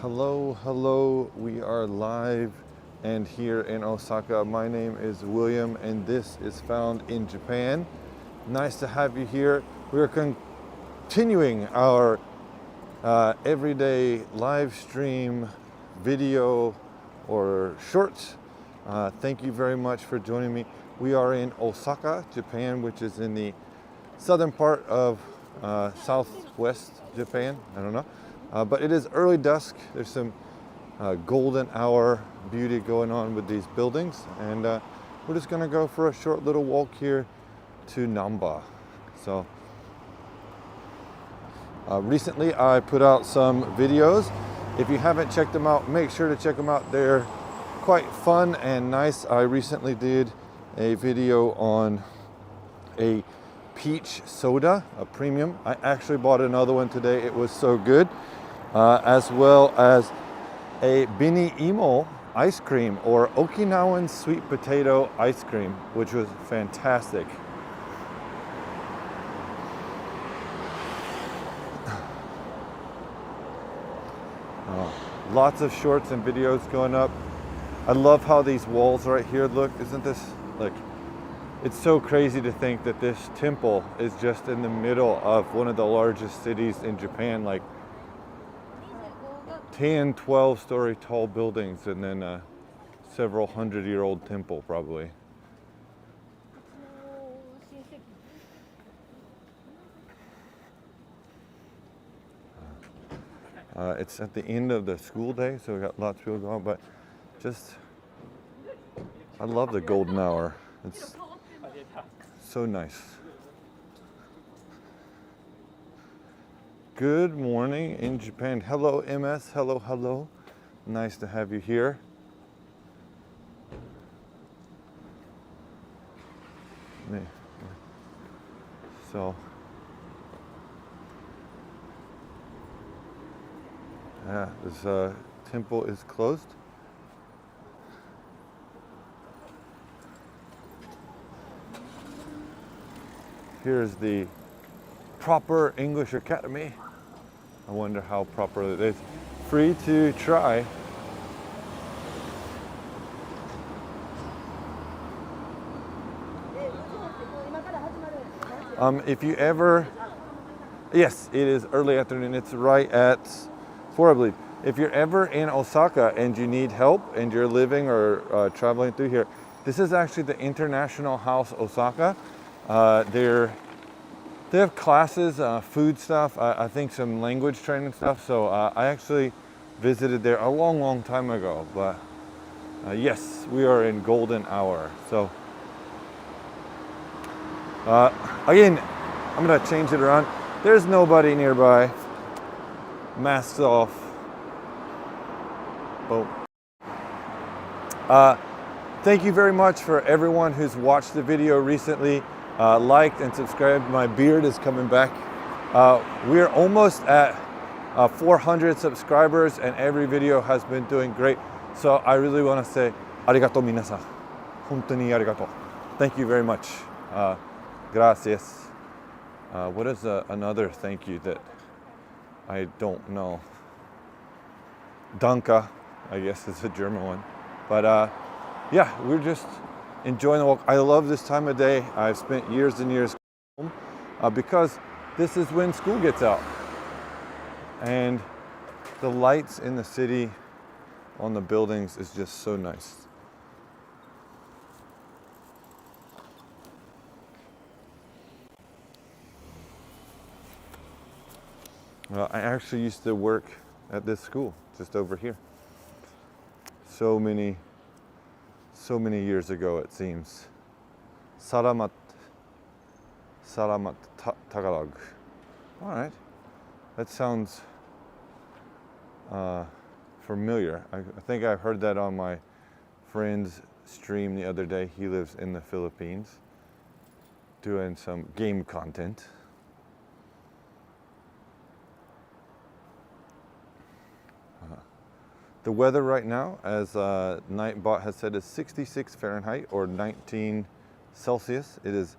Hello, hello. We are live and here in Osaka. My name is William and this is found in Japan. Nice to have you here. We are continuing our everyday live stream video or shorts. Thank you very much for joining me. We are in Osaka, Japan, which is in the southern part of southwest Japan. I don't know. But it is early dusk. There's some golden hour beauty going on with these buildings. And we're just gonna go for a short little walk here to Namba. So recently I put out some videos. If you haven't checked them out, make sure to check them out. They're quite fun and nice. I recently did a video on a peach soda, a premium. I actually bought another one today. It was so good. As well as a bini imo ice cream or Okinawan sweet potato ice cream, which was fantastic. Lots of shorts and videos going up. I love how these walls right here look. Isn't this like, it's so crazy to think that this temple is just in the middle of one of the largest cities in Japan, like 10, 12-story tall buildings and then a several hundred-year-old temple probably. It's at the end of the school day, so we got lots of people going, but just, I love the golden hour. It's so nice. Good morning in Japan. Hello, MS. Hello, hello. Nice to have you here. So, yeah, this temple is closed. Here's the proper English Academy. I wonder how proper it is. Free to try. If you ever, yes, it is early afternoon. It's right at 4, I believe. If you're ever in Osaka and you need help and you're living or traveling through here, this is actually the International House Osaka. They have classes, food stuff, I think some language training stuff. So I actually visited there a long, long time ago. But yes, we are in golden hour. So again, I'm gonna change it around. There's nobody nearby. Masks off. Boom. Thank you very much for everyone who's watched the video recently. Liked and subscribed. My beard is coming back. We're almost at 400 subscribers and every video has been doing great. So I really want to say arigato minasan. Hontou ni arigato. Thank you very much. Gracias. What is another thank you that I don't know? Danke, I guess is a German one. But yeah, we're just enjoying the walk. I love this time of day. I've spent years and years home because this is when school gets out. And the lights in the city on the buildings is just so nice. I actually used to work at this school just over here. So many years ago, it seems. Salamat Tagalog. All right, that sounds familiar. I think I heard that on my friend's stream the other day. He lives in the Philippines, doing some game content. The weather right now, as Nightbot has said, is 66 Fahrenheit or 19 Celsius. It is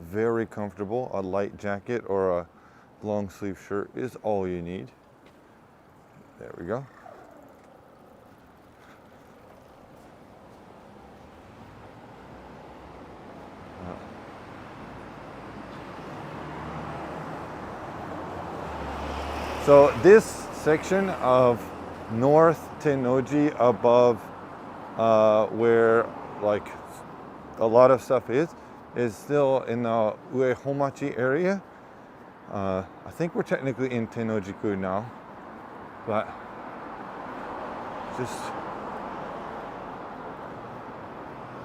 very comfortable. A light jacket or a long sleeve shirt is all you need. There we go. So this section of North Tennoji above where like a lot of stuff is still in the Uehomachi area. I think we're technically in Tennoji-ku now, but just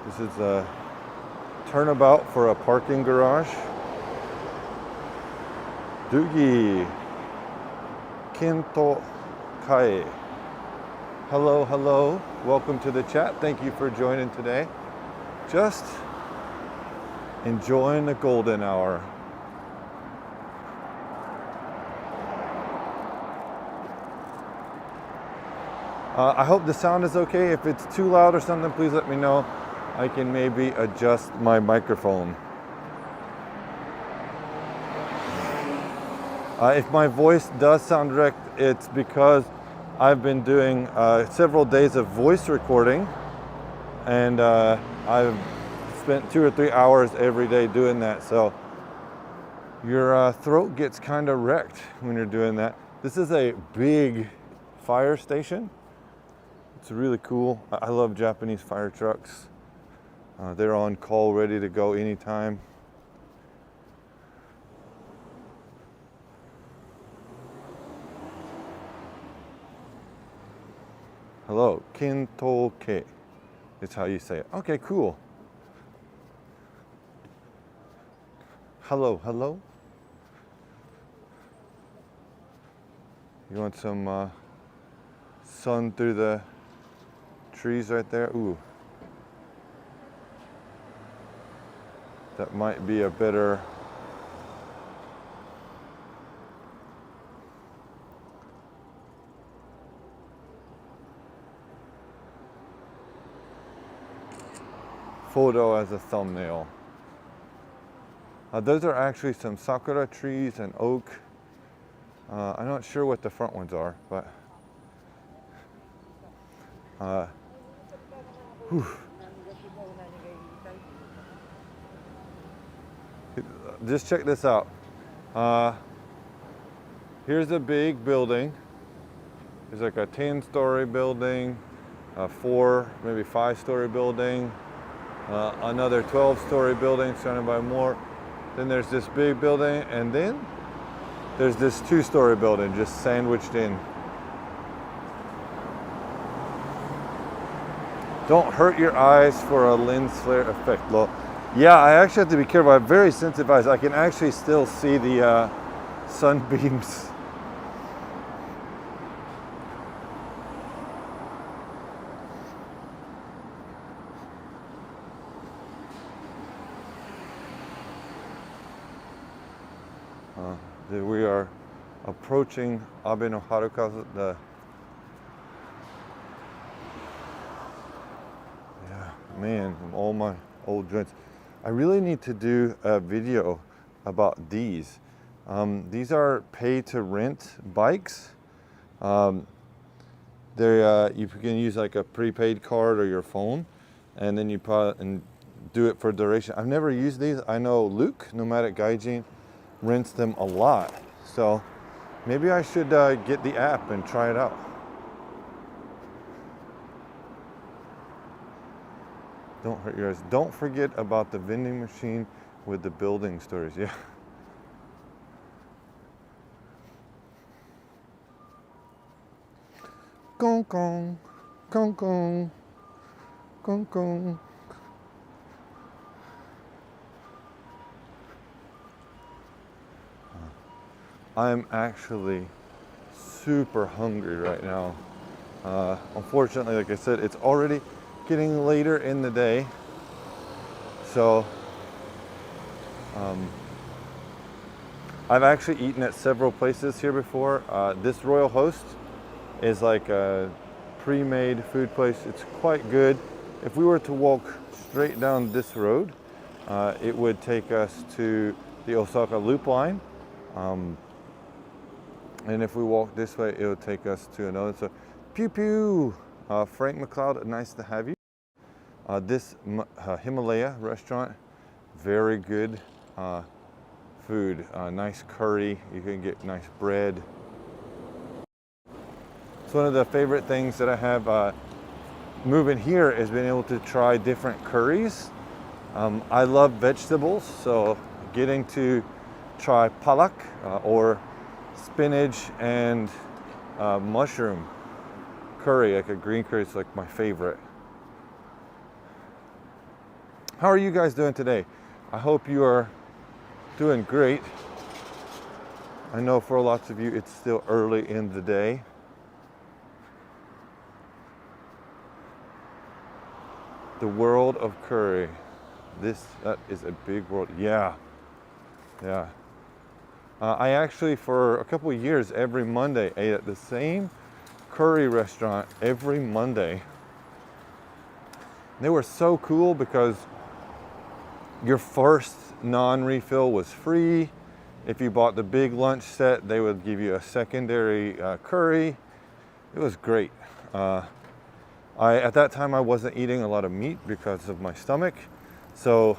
this is a turnabout for a parking garage. Dugi Kento Kai. Hello, hello. Welcome to the chat. Thank you for joining today. Just enjoying the golden hour. I hope the sound is okay. If it's too loud or something, please let me know. I can maybe adjust my microphone. If my voice does sound wrecked, it's because I've been doing several days of voice recording, and I've spent 2 or 3 hours every day doing that. So your throat gets kind of wrecked when you're doing that. This is a big fire station. It's really cool. I love Japanese fire trucks. They're on call, ready to go anytime. Hello, Kintoke is how you say it. Okay, cool. Hello, hello. You want some sun through the trees right there? Ooh. That might be a better photo as a thumbnail. Those are actually some sakura trees and oak. I'm not sure what the front ones are, but just check this out. Here's a big building. There's like a 10-story building, a 4, maybe 5-story building, another 12-story building surrounded by more. Then there's this big building, and then there's this 2-story building just sandwiched in. Don't hurt your eyes for a lens flare effect. Well, yeah, I actually have to be careful. I have very sensitive eyes. I can actually still see the sunbeams. We are approaching Abe no Harukazu, man, from all my old joints. I really need to do a video about these. These are pay-to-rent bikes. You can use like a prepaid card or your phone, and then you do it for duration. I've never used these. I know Luke, Nomadic Gaijin, rents them a lot. So maybe I should get the app and try it out. Don't hurt your eyes. Don't forget about the vending machine with the building stories. Yeah. Gong gong, gong gong, gong gong. I'm actually super hungry right now. Unfortunately, like I said, it's already getting later in the day. So I've actually eaten at several places here before. This Royal Host is like a pre-made food place. It's quite good. If we were to walk straight down this road, it would take us to the Osaka Loop Line. And if we walk this way, it will take us to another. So, pew pew! Frank McLeod, nice to have you. This Himalaya restaurant, very good food. Nice curry. You can get nice bread. It's one of the favorite things that I have moving here is being able to try different curries. I love vegetables, so getting to try palak or spinach and mushroom curry, like a green curry, is like my favorite. How are you guys doing today? I hope you are doing great. I know for lots of you it's still early in the day. The world of curry. That is a big world. Yeah. I actually, for a couple of years, every Monday, ate at the same curry restaurant every Monday. They were so cool because your first non-refill was free. If you bought the big lunch set, they would give you a secondary curry. It was great. At that time, I wasn't eating a lot of meat because of my stomach. So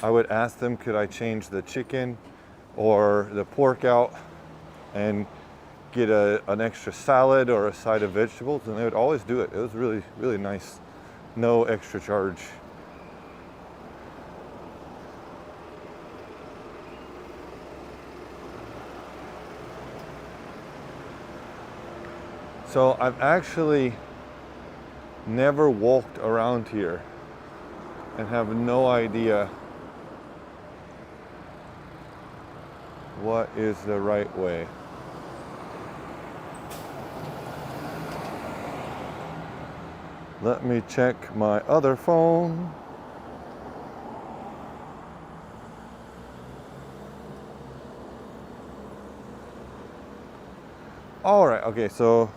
I would ask them, could I change the chicken or the pork out and get an extra salad or a side of vegetables, and they would always do it. It was really, really nice. No extra charge. So I've actually never walked around here and have no idea what is the right way. Let me check my other phone. All right, okay, so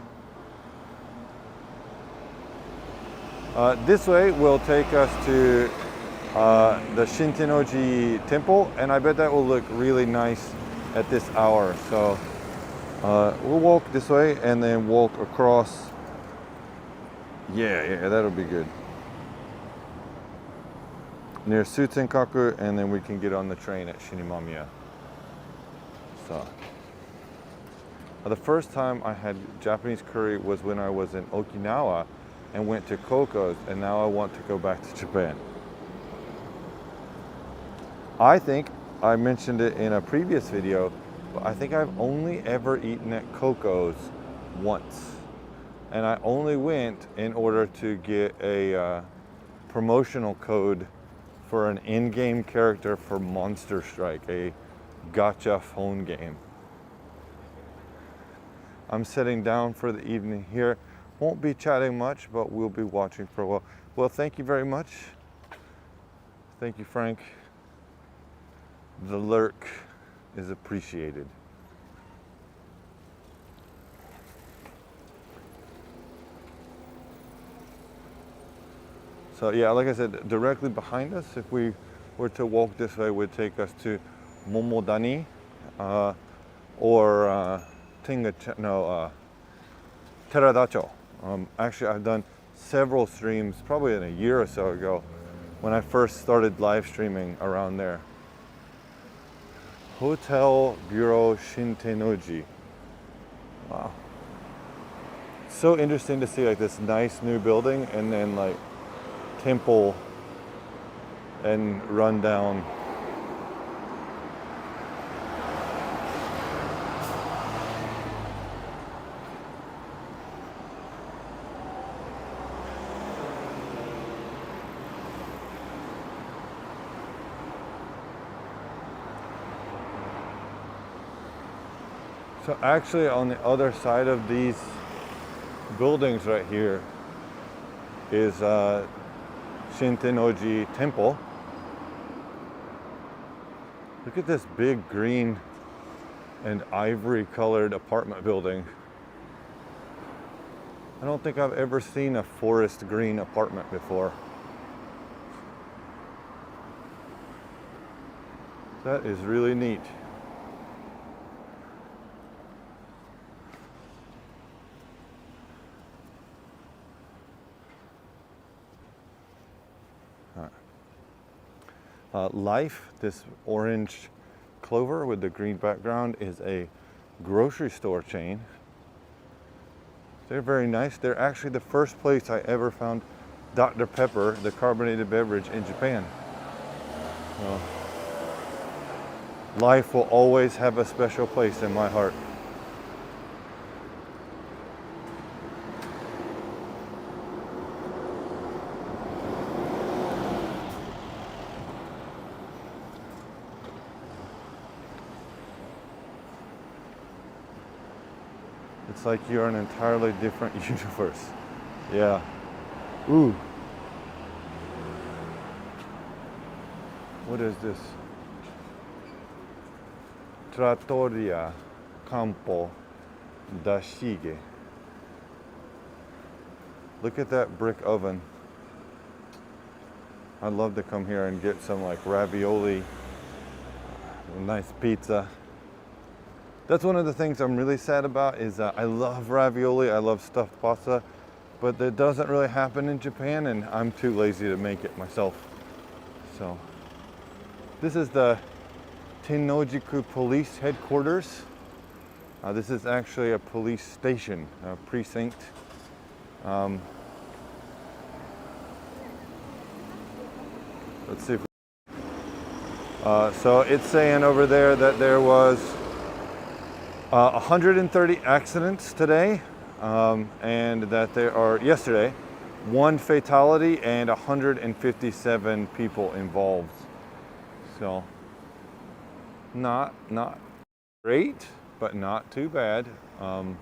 this way will take us to the Shintenoji temple, and I bet that will look really nice at this hour. So we'll walk this way and then walk across. Yeah, that'll be good. Near Sutsenkaku, and then we can get on the train at Shinimamiya. So the first time I had Japanese curry was when I was in Okinawa and went to Koko's, and now I want to go back to Japan. I think I mentioned it in a previous video, but I think I've only ever eaten at Koko's once. And I only went in order to get a promotional code for an in-game character for Monster Strike, a gacha phone game. I'm sitting down for the evening here. Won't be chatting much, but we'll be watching for a while. Well, thank you very much. Thank you, Frank. The lurk is appreciated. So yeah, like I said, directly behind us, if we were to walk this way, would take us to Momodani or Teradacho. Actually, I've done several streams, probably in a year or so ago, when I first started live streaming around there. Hotel Bureau Shintenoji. Wow. So interesting to see like this nice new building and then like temple and run down. So actually on the other side of these buildings right here is Shintenoji Temple. Look at this big green and ivory colored apartment building. I don't think I've ever seen a forest green apartment before. That is really neat. Life, this orange clover with the green background, is a grocery store chain. They're very nice. They're actually the first place I ever found Dr. Pepper, the carbonated beverage, in Japan. So, life will always have a special place in my heart. It's like you're in an entirely different universe. Yeah. Ooh. What is this? Trattoria Campo da Shige. Look at that brick oven. I'd love to come here and get some like ravioli, a nice pizza. That's one of the things I'm really sad about is I love ravioli, I love stuffed pasta, but that doesn't really happen in Japan and I'm too lazy to make it myself. So, this is the Tennojiku Police Headquarters. This is actually a police station, a precinct. Let's see if so it's saying over there that there was 130 accidents today, and that there are, yesterday, 1 fatality and 157 people involved. So, not great, but not too bad. I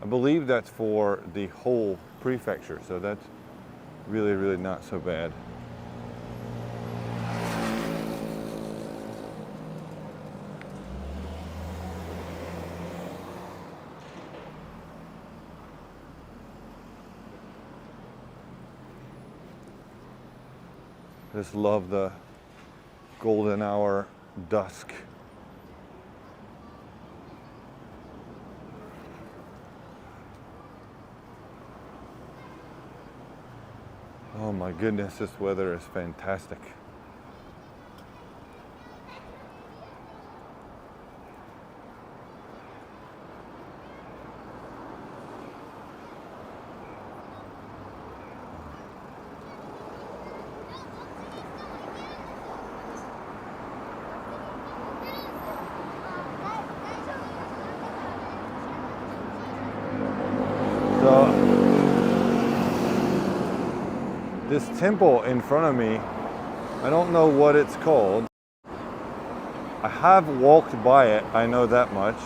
believe that's for the whole prefecture, so that's really, really not so bad. Just love the golden hour dusk. Oh my goodness, this weather is fantastic. This temple in front of me, I don't know what it's called. I have walked by it, I know that much.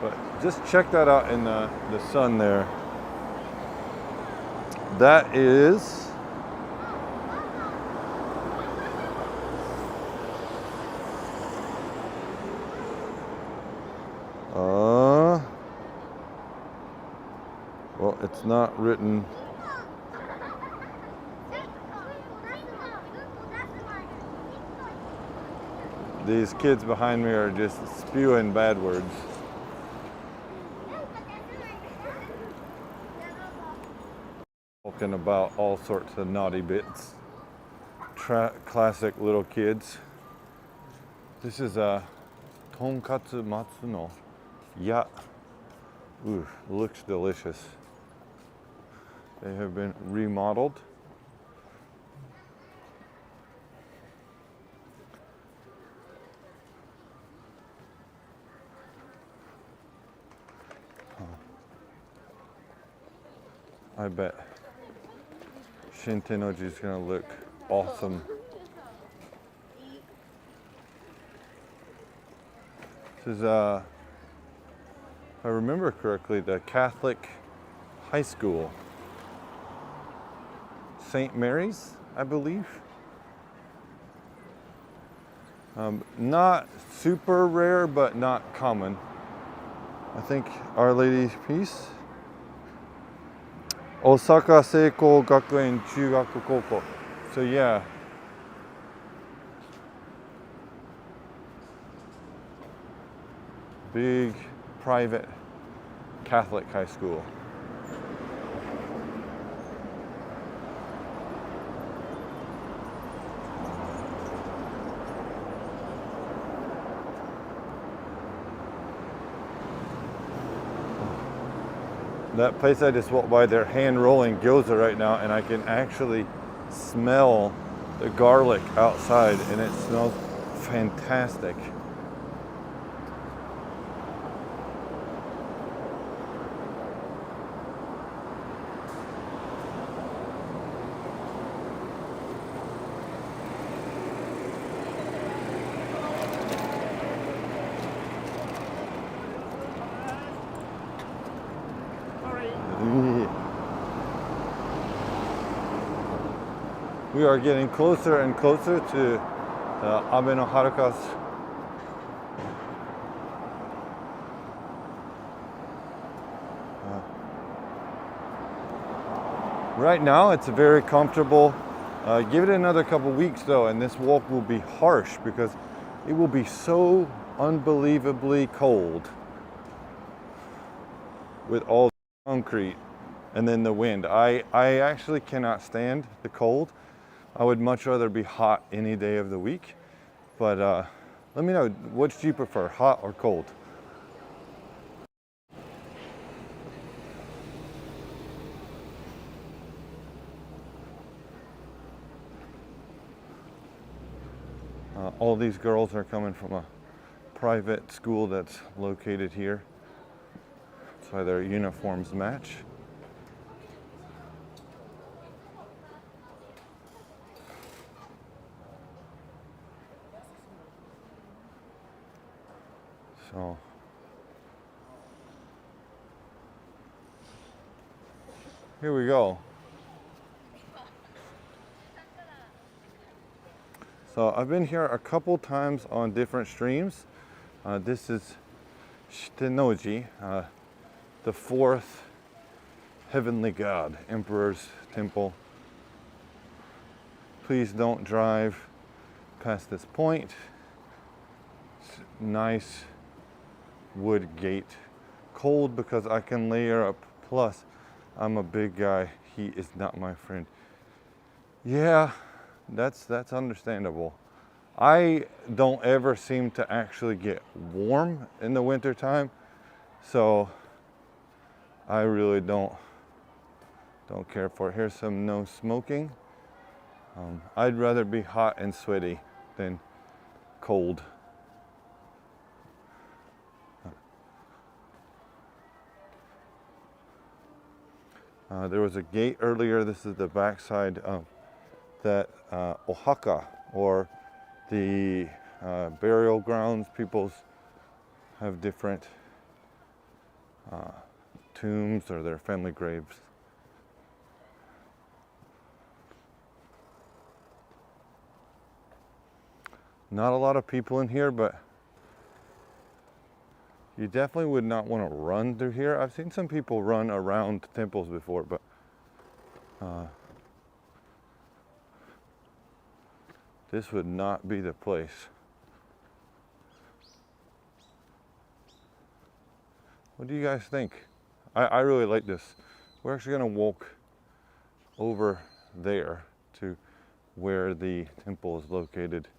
But just check that out in the sun there. That is well, it's not written. These kids behind me are just spewing bad words. Talking about all sorts of naughty bits. Classic little kids. This is a tonkatsu matsuno. Yeah. Ooh, looks delicious. They have been remodeled. I bet Shintennoji is going to look awesome. This is, if I remember correctly, the Catholic high school. St. Mary's, I believe. Not super rare, but not common. I think Our Lady's Peace. Osaka Seiko Gakuen Chugaku Koko. So yeah. Big private Catholic high school. That place I just walked by, they're hand rolling gyoza right now, and I can actually smell the garlic outside, and it smells fantastic. We are getting closer and closer to Abe no Haruka's right now. It's very comfortable. Give it another couple weeks though, and this walk will be harsh because it will be so unbelievably cold with all the concrete and then the wind. I actually cannot stand the cold. I would much rather be hot any day of the week. But let me know, which do you prefer, hot or cold? All these girls are coming from a private school that's located here. That's why their uniforms match. So here we go. So I've been here a couple times on different streams. This is Shitenoji, the fourth heavenly god, Emperor's Temple. Please don't drive past this point. It's nice wood gate. Cold because I can layer up, plus I'm a big guy. He is not my friend. Yeah, that's understandable. I don't ever seem to actually get warm in the winter time, so I really don't care for it. Here's some no smoking. I'd rather be hot and sweaty than cold. There was a gate earlier. This is the backside of that Osaka, or the burial grounds. People have different tombs or their family graves. Not a lot of people in here, but you definitely would not want to run through here. I've seen some people run around temples before, but this would not be the place. What do you guys think? I really like this. We're actually gonna walk over there to where the temple is located.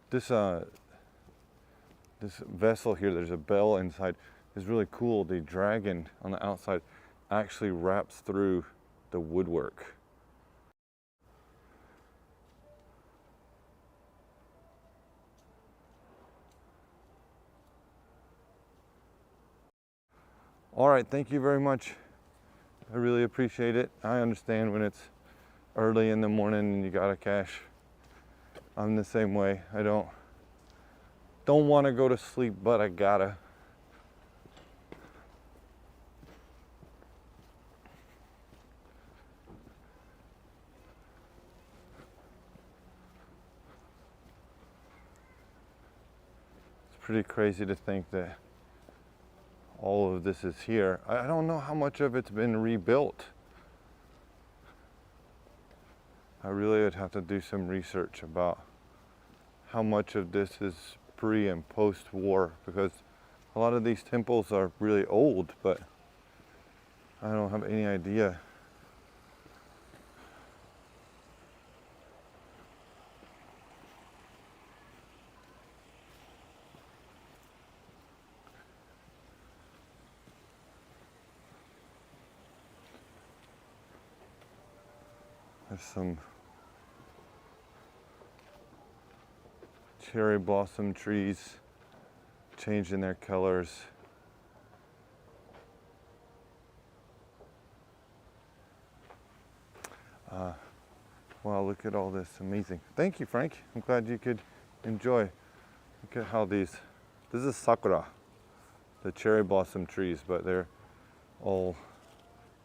This vessel here, there's a bell inside, is really cool. The dragon on the outside actually wraps through the woodwork. All right, thank you very much. I really appreciate it. I understand when it's early in the morning and you gotta cash. I'm the same way. I don't want to go to sleep, but I gotta. It's pretty crazy to think that all of this is here. I don't know how much of it's been rebuilt. I really would have to do some research about how much of this is pre and post war, because a lot of these temples are really old, but I don't have any idea. There's some cherry blossom trees changing their colors. Wow, look at all this, amazing. Thank you, Frank. I'm glad you could enjoy. Look at how this is sakura, the cherry blossom trees, but they're all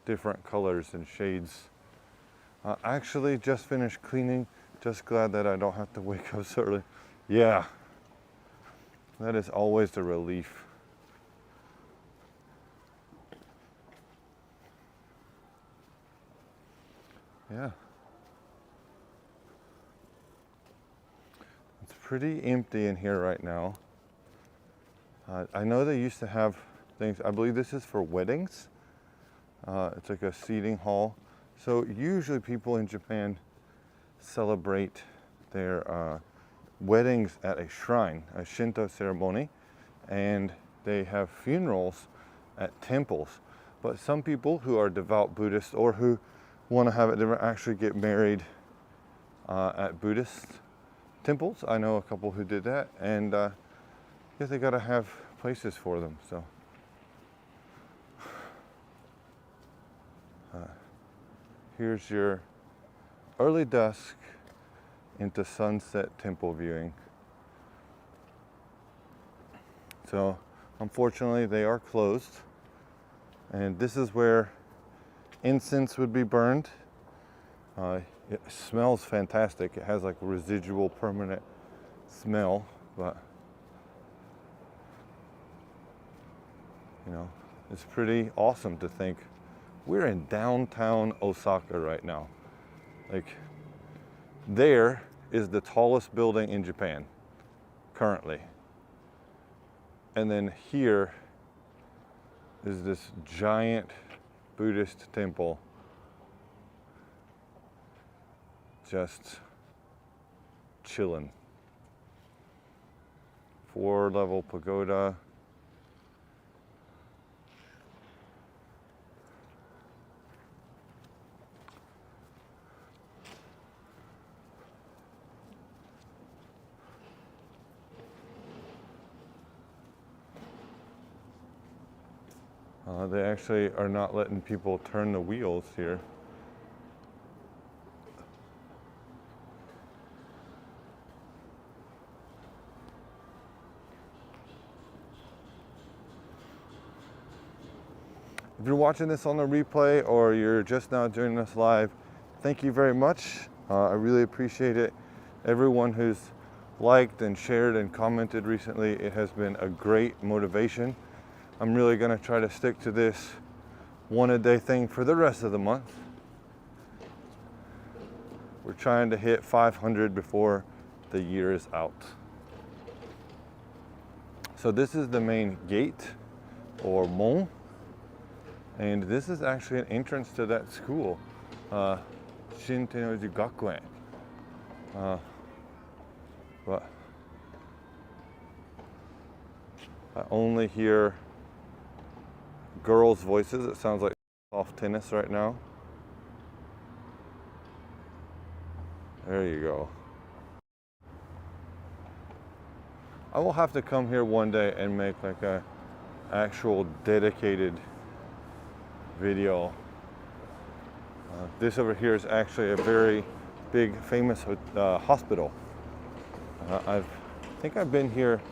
different colors and shades. I actually just finished cleaning, just glad that I don't have to wake up so early. Yeah, that is always a relief. Yeah. It's pretty empty in here right now. I know they used to have things, I believe this is for weddings. It's like a seating hall. So usually people in Japan celebrate their weddings at a shrine, a Shinto ceremony, and they have funerals at temples. But some people who are devout Buddhists or who want to have it different actually get married at Buddhist temples. I know a couple who did that, and guess they gotta have places for them. So here's your early dusk into sunset temple viewing. So unfortunately they are closed, and this is where incense would be burned. It smells fantastic. It has like residual permanent smell, but you know, it's pretty awesome to think we're in downtown Osaka right now. Like, there is the tallest building in Japan currently. And then here is this giant Buddhist temple just chilling. 4-level pagoda. They actually are not letting people turn the wheels here. If you're watching this on the replay or you're just now joining us live, thank you very much. I really appreciate it. Everyone who's liked and shared and commented recently, it has been a great motivation. I'm really gonna try to stick to this one-a-day thing for the rest of the month. We're trying to hit 500 before the year is out. So this is the main gate, or mon, and this is actually an entrance to that school, Shinteinoji Gakuen. But I only hear girls' voices. It sounds like soft tennis right now. There you go. I will have to come here one day and make like a actual dedicated video. This over here is actually a very big, famous hospital. I think I've been here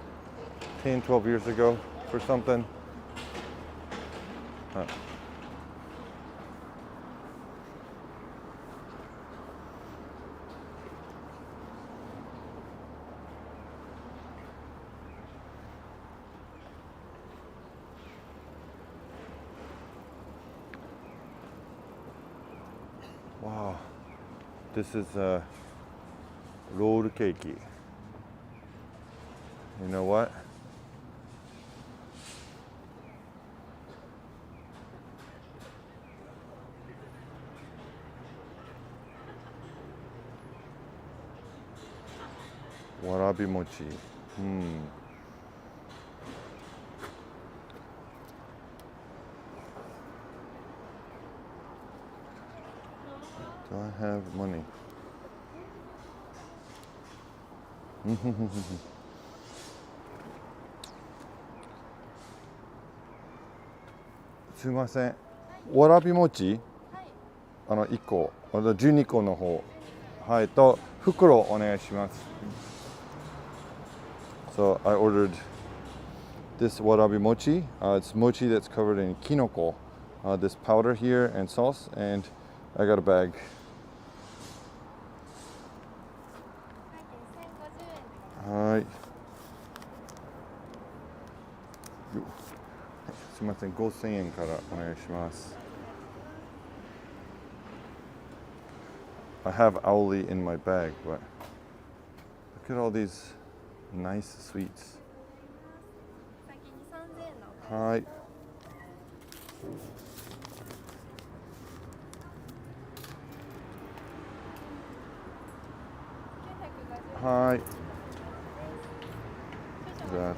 10, 12 years ago for something. Wow, this is a roll cake. You know what? Warabi mochi. Do I have money? すみません。わらび餅、1個、12個の方、はい、と袋お願いします。So I ordered this warabi mochi. It's mochi that's covered in kinoko, this powder here and sauce, and I got a bag. はい。すみません、5000円からお願いします。I have auli in my bag, but look at all these nice sweets. はい。はい。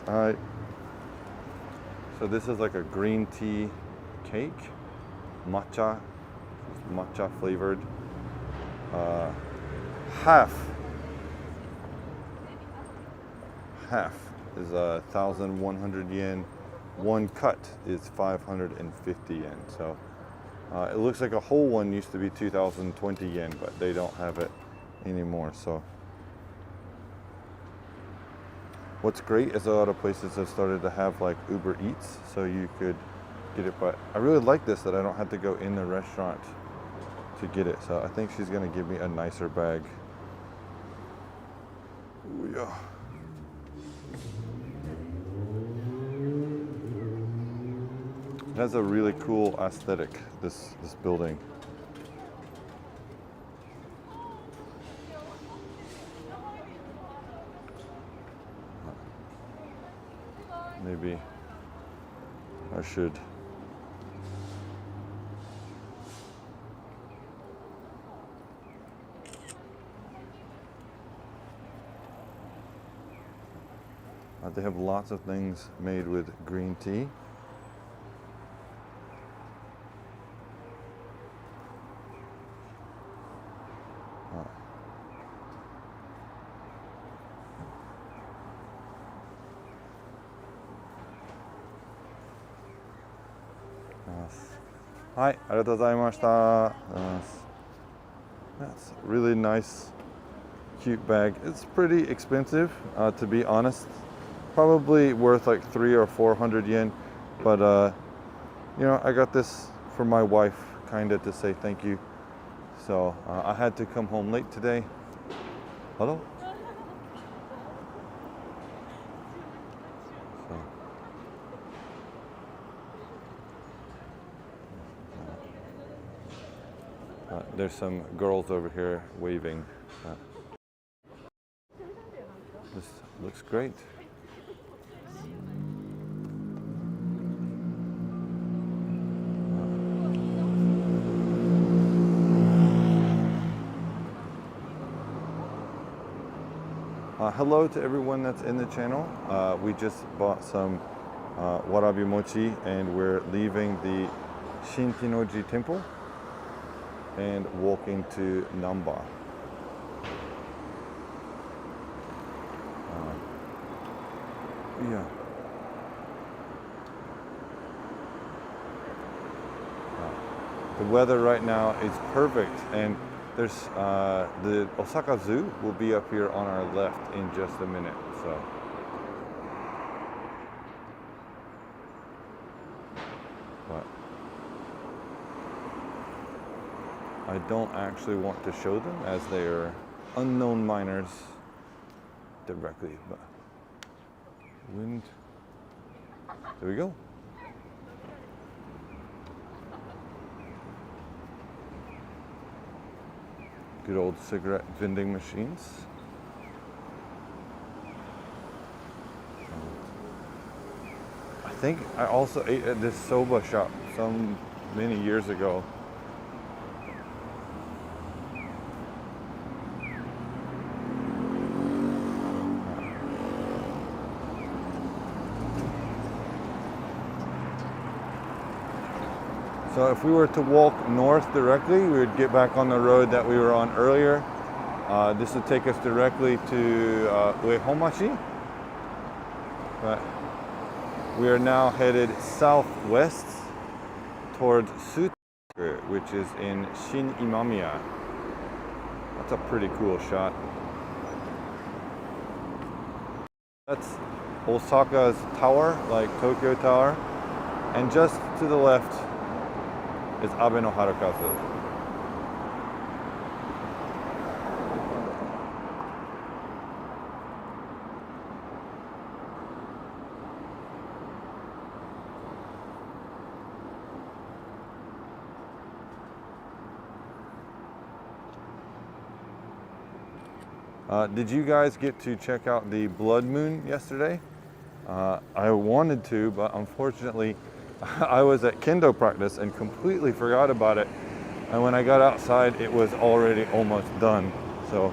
はい。So this is like a green tea cake, matcha flavored. Half is 1,100 yen. One cut is 550 yen. So it looks like a whole one used to be 2,020 yen, but they don't have it anymore. So what's great is a lot of places have started to have like Uber Eats, so you could get it. But I really like this that I don't have to go in the restaurant to get it. So I think she's gonna give me a nicer bag. Ooh, yeah. It has a really cool aesthetic, this building. Maybe I should. They have lots of things made with green tea. Hi, ありがとうございました。That's a really nice, cute bag. It's pretty expensive, to be honest. Probably worth like 300 or 400 yen. But, you know, I got this for my wife, kind of to say thank you. So I had to come home late today. Hello? There's some girls over here waving. This looks great. Hello to everyone that's in the channel. We just bought some warabi mochi and we're leaving the Shinki-no-ji temple and walking to Namba. Yeah. The weather right now is perfect, and there's the Osaka Zoo will be up here on our left in just a minute. So. But I don't actually want to show them as they are unknown miners directly, but wind. There we go. Good old cigarette vending machines. I think I also ate at this soba shop many years ago. So if we were to walk north directly, we would get back on the road that we were on earlier. This would take us directly to Uehomachi. But we are now headed southwest towards Sutoku, which is in Shin Imamiya. That's a pretty cool shot. That's Osaka's tower, like Tokyo Tower. And just to the left is Abe no Harukazu. Did you guys get to check out the blood moon yesterday? I wanted to, but unfortunately I was at kendo practice and completely forgot about it. And when I got outside, it was already almost done. So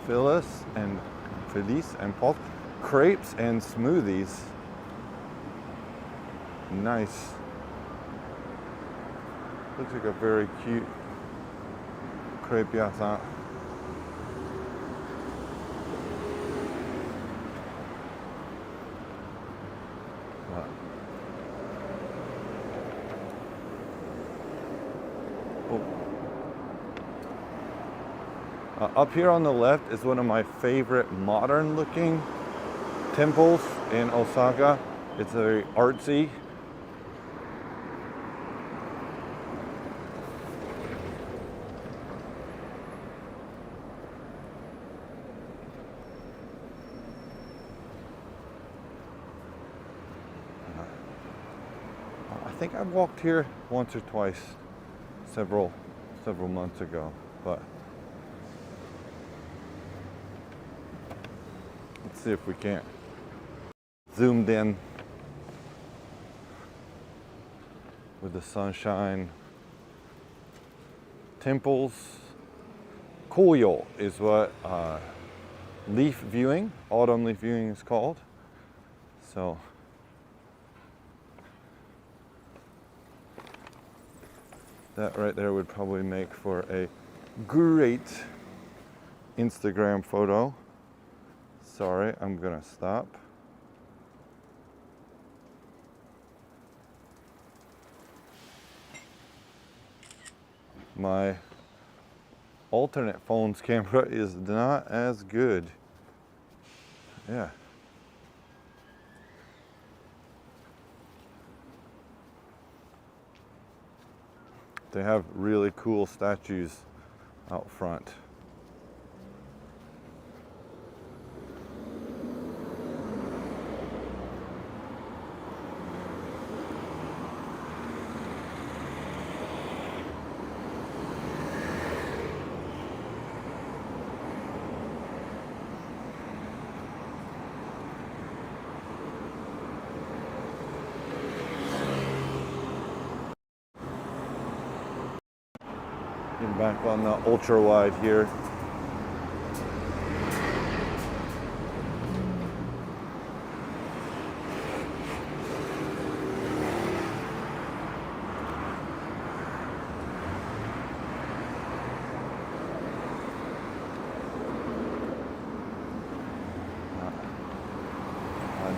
Phyllis and Paul, crepes and smoothies. Nice. Looks like a very cute crepe yasan. Up here on the left is one of my favorite modern looking temples in Osaka. It's very artsy. I think I walked here once or twice several months ago, but let's see if we can't zoomed in with the sunshine. Temples. Koyo is what leaf viewing, autumn leaf viewing is called. So that right there would probably make for a great Instagram photo. Sorry, I'm gonna stop. My alternate phone's camera is not as good. Yeah. They have really cool statues out front. Getting back on the ultra wide here.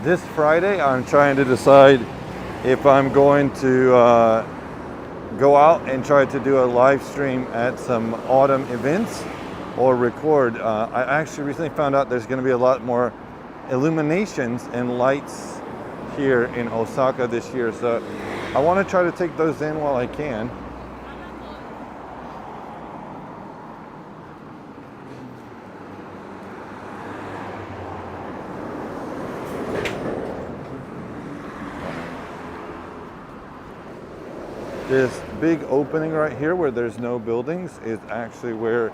This Friday, I'm trying to decide if I'm going to go out and try to do a live stream at some autumn events or record. I actually recently found out there's going to be a lot more illuminations and lights here in Osaka this year, so I want to try to take those in while I can. This big opening right here where there's no buildings is actually where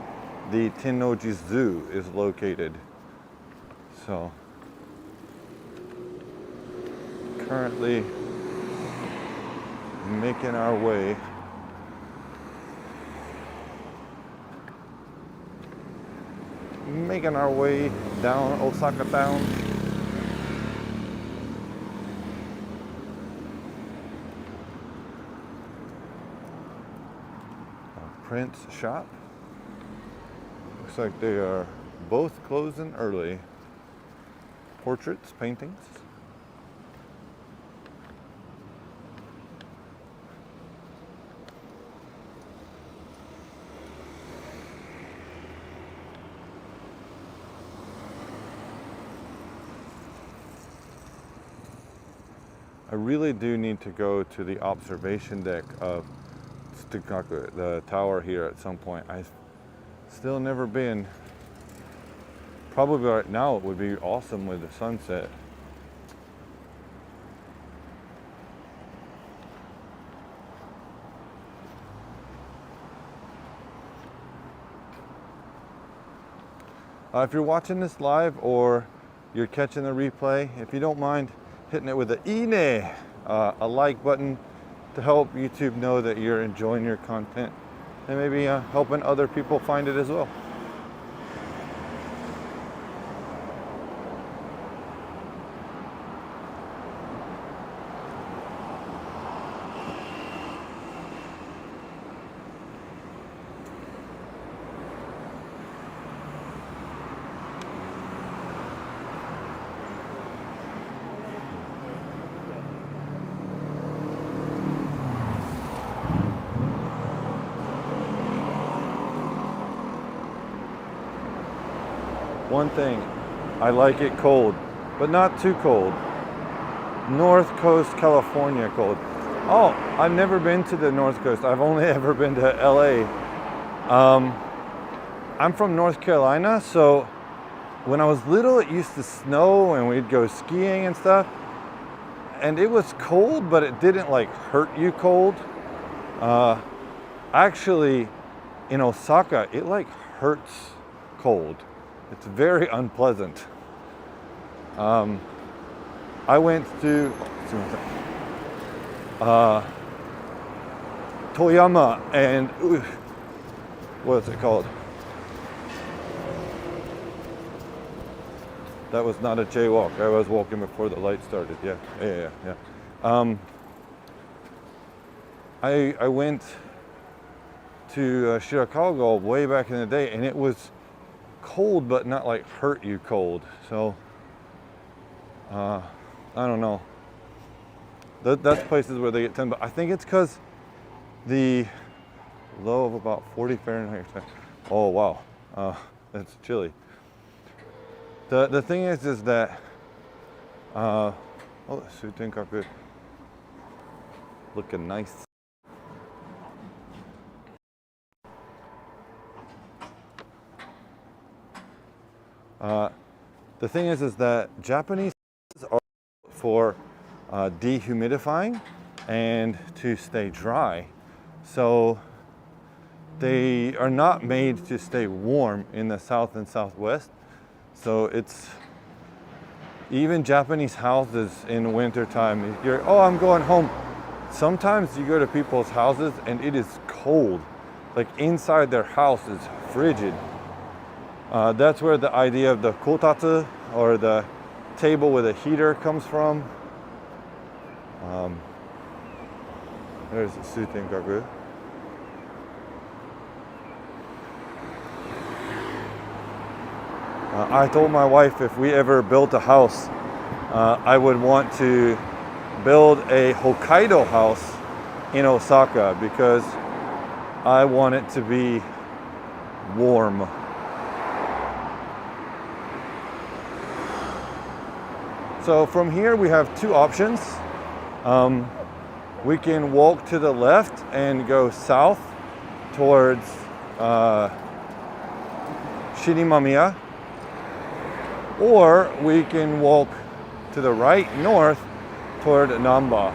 the Tennoji Zoo is located. So currently making our way making our way down Osaka town. Print shop. Looks like they are both closing early. Portraits, paintings. I really do need to go to the observation deck of Tsukaku, the tower here, at some point. I've still never been. Probably right now it would be awesome with the sunset. If you're watching this live or you're catching the replay, if you don't mind hitting it with an ine, a like button, to help YouTube know that you're enjoying your content and maybe helping other people find it as well. One thing, I like it cold, but not too cold. North Coast, California cold. Oh, I've never been to the North Coast. I've only ever been to LA. I'm from North Carolina, so when I was little, it used to snow and we'd go skiing and stuff. And it was cold, but it didn't like hurt you cold. Actually, in Osaka, it like hurts cold. It's very unpleasant. I went to Toyama and what is it called? That was not a jaywalk. I was walking before the light started. Yeah. I went to Chicago way back in the day, and it was cold, but not like hurt you cold. So I don't know. That's places where they get 10, but I think it's because the low of about 40 Fahrenheit. Oh wow, that's chilly. The thing is that oh, Sutenkaku looking nice. The thing is that Japanese are for dehumidifying and to stay dry. So they are not made to stay warm in the south and southwest. So it's even Japanese houses in wintertime. You're, oh, I'm going home. Sometimes you go to people's houses and it is cold. Like inside their house is frigid. That's where the idea of the kotatsu, or the table with a heater, comes from. There's the Sutenkaku. I told my wife if we ever built a house, I would want to build a Hokkaido house in Osaka because I want it to be warm. So from here we have two options. We can walk to the left and go south towards Shirimamiya, or we can walk to the right north toward Namba.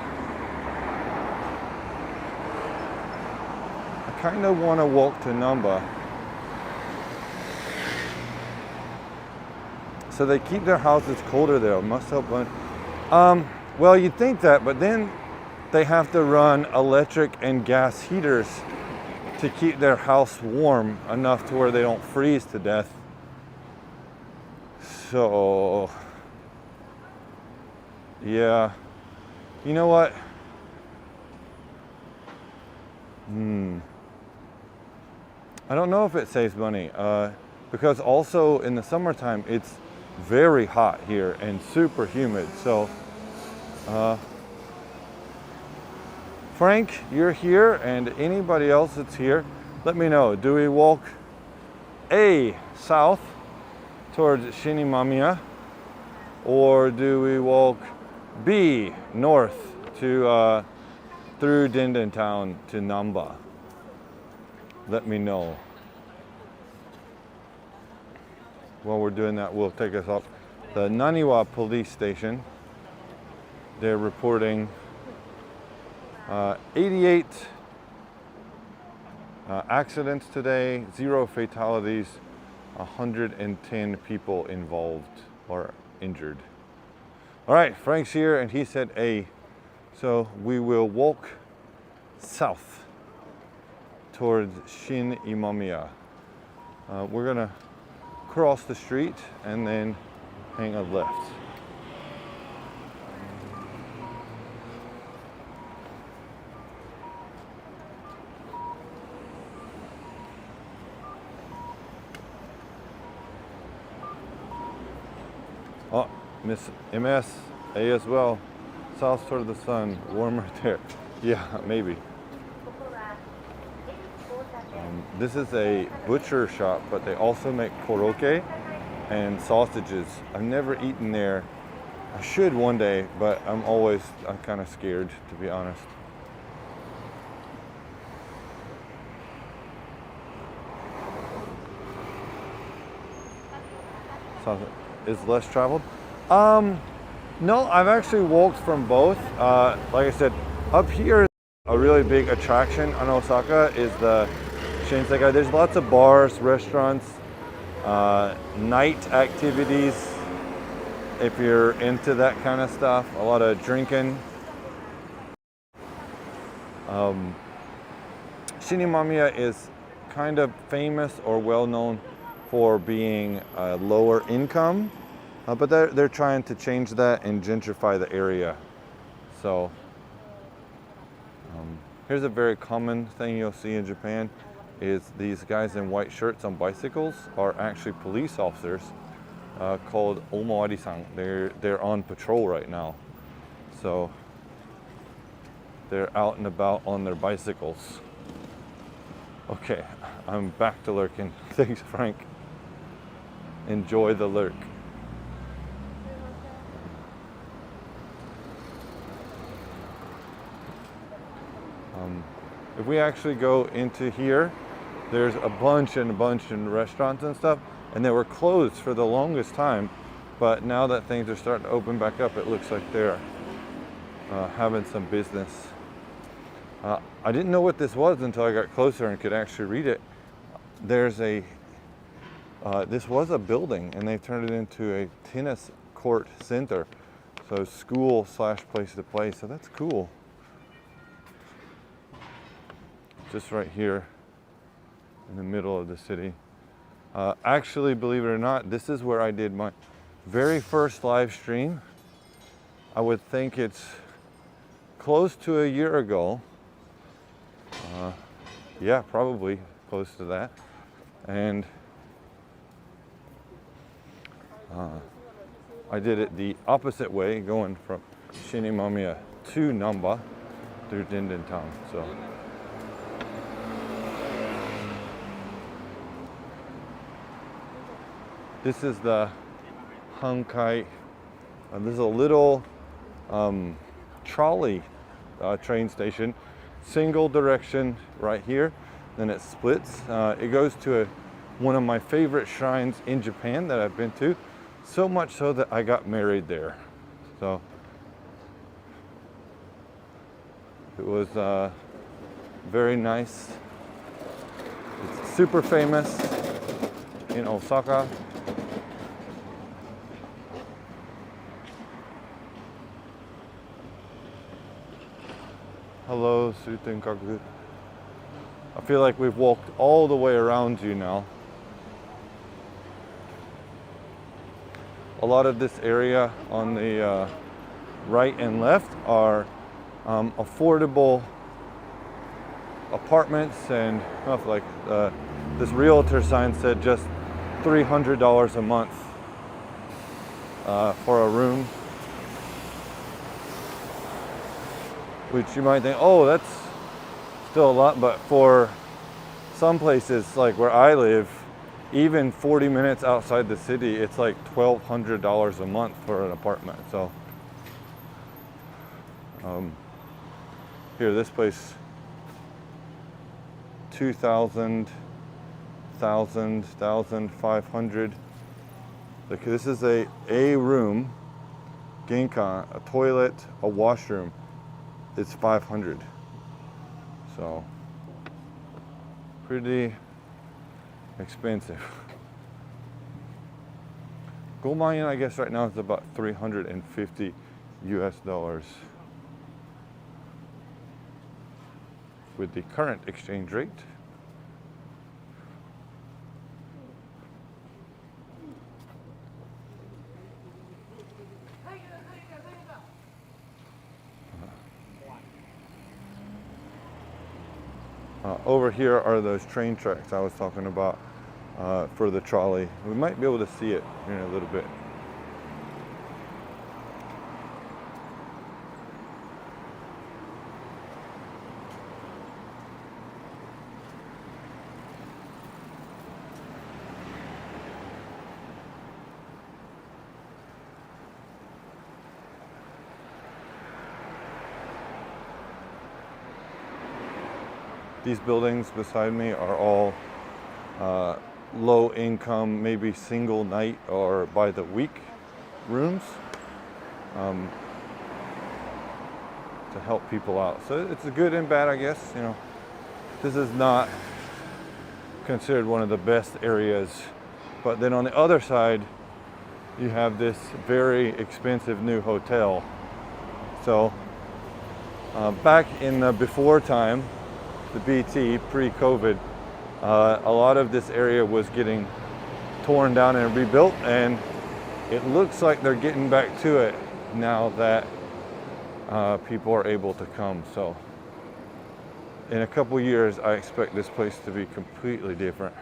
I kind of want to walk to Namba. So they keep their houses colder there. Must help run. Well, you'd think that, but then they have to run electric and gas heaters to keep their house warm enough to where they don't freeze to death. So, yeah, you know what? I don't know if it saves money because also in the summertime it's very hot here and super humid. So, Frank, you're here, and anybody else that's here, let me know. Do we walk A, south towards Shinimamiya, or do we walk B, north to through Dinden Town to Namba? Let me know. While we're doing that, we'll take us up the Naniwa police station. They're reporting 88 accidents today, 0 fatalities, 110 people involved or injured. All right, Frank's here and he said A. So we will walk south towards Shin Imamiya. We're gonna cross the street and then hang a left. Oh, Miss MS, A as well. South toward the sun, warm right there. Yeah, maybe. This is a butcher shop, but they also make koroke and sausages. I've never eaten there. I should one day, but I'm kind of scared, to be honest. Is less traveled? No, I've actually walked from both. Like I said, up here, a really big attraction on Osaka is the Shinsekai. There's lots of bars, restaurants, night activities, if you're into that kind of stuff, a lot of drinking. Shinimamiya is kind of famous or well known for being lower income, but they're trying to change that and gentrify the area. So here's a very common thing you'll see in Japan is these guys in white shirts on bicycles are actually police officers called omowari-san. They're on patrol right now. So they're out and about on their bicycles. Okay, I'm back to lurking. Thanks, Frank. Enjoy the lurk. If we actually go into here, there's a bunch of restaurants and stuff, and they were closed for the longest time, but now that things are starting to open back up, it looks like they're having some business. I didn't know what this was until I got closer and could actually read it. There's this was a building, and they turned it into a tennis court center, so school / place to play. So that's cool. Just right here in the middle of the city. Actually, believe it or not, this is where I did my very first live stream. I would think it's close to a year ago. Yeah, probably close to that. And I did it the opposite way, going from Shinimamiya to Namba through Dinden Town. So. This is the Hankai. There's a little trolley train station, single direction right here. Then it splits. It goes to one of my favorite shrines in Japan that I've been to, so much so that I got married there. So it was very nice. It's super famous in Osaka. Hello, Sutenkaku. I feel like we've walked all the way around you now. a lot of this area on the right and left are affordable apartments, and like this realtor sign said just $300 a month for a room, which you might think, oh, that's still a lot, but for some places like where I live, even 40 minutes outside the city, it's like $1,200 a month for an apartment. So here, this place, 2,000, 1,500. Like, this is a room, genkan, a toilet, a washroom. It's 500. So pretty expensive. 5만 yen, I guess right now is about 350 US dollars with the current exchange rate. Over here are those train tracks I was talking about for the trolley. We might be able to see it here in a little bit. These buildings beside me are all low income, maybe single night or by the week rooms to help people out. So it's a good and bad, I guess. You know, this is not considered one of the best areas, but then on the other side, you have this very expensive new hotel. So back in the before time, the BT, pre-COVID, a lot of this area was getting torn down and rebuilt, and it looks like they're getting back to it now that people are able to come. So in a couple years, I expect this place to be completely different.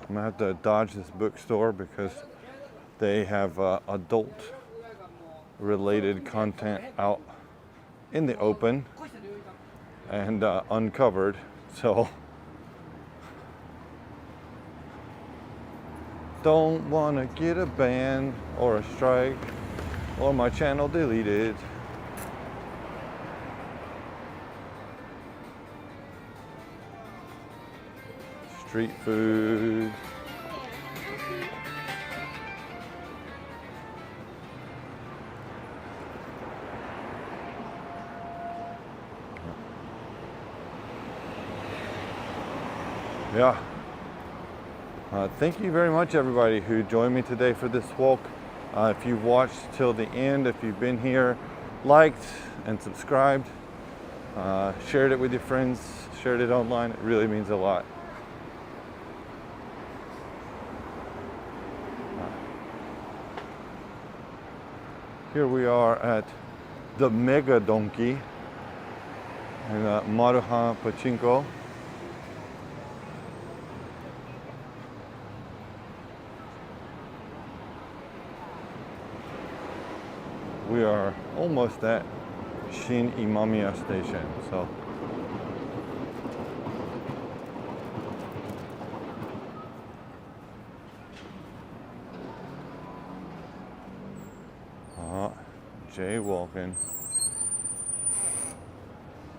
I'm gonna have to dodge this bookstore because they have adult related content out in the open and uncovered. So don't want to get a ban or a strike or my channel deleted. Street food. Yeah. Thank you very much, everybody who joined me today for this walk. If you've watched till the end, if you've been here, liked and subscribed, shared it with your friends, shared it online, it really means a lot. Here we are at the Mega Donkey in Maruhan Pachinko. We are almost at Shin Imamiya Station. So jaywalking.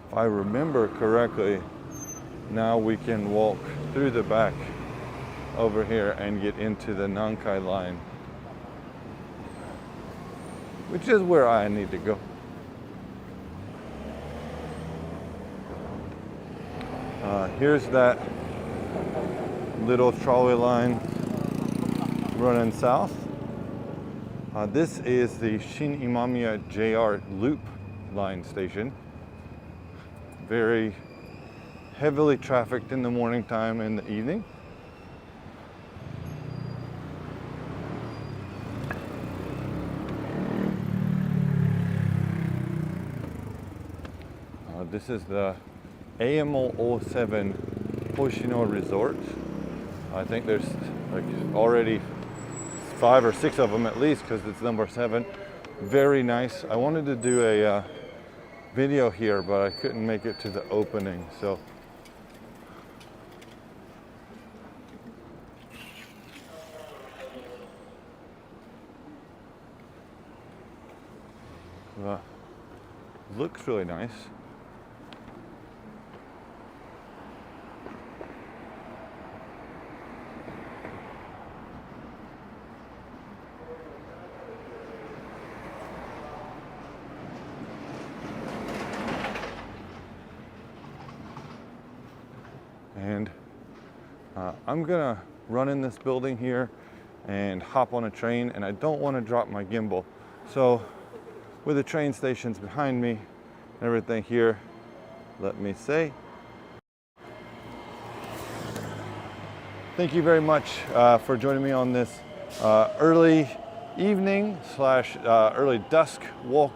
If I remember correctly, now we can walk through the back over here and get into the Nankai line, which is where I need to go. Here's that little trolley line running south. This is the Shin Imamiya JR Loop line station. Very heavily trafficked in the morning time and the evening. This is the AMO 07 Hoshino Resort. I think there's like already 5 or 6 of them at least because it's number 7. Very nice. I wanted to do a video here, but I couldn't make it to the opening. So looks really nice. And I'm gonna run in this building here and hop on a train, and I don't want to drop my gimbal. So with the train stations behind me and everything here, let me say thank you very much for joining me on this early evening / early dusk walk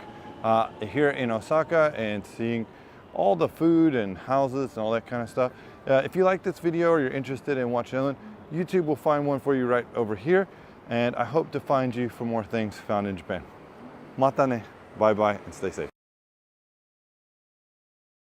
here in Osaka and seeing all the food and houses and all that kind of stuff. If you like this video or you're interested in watching another, YouTube will find one for you right over here, and I hope to find you for more things found in Japan. Mata ne, bye bye, and stay safe.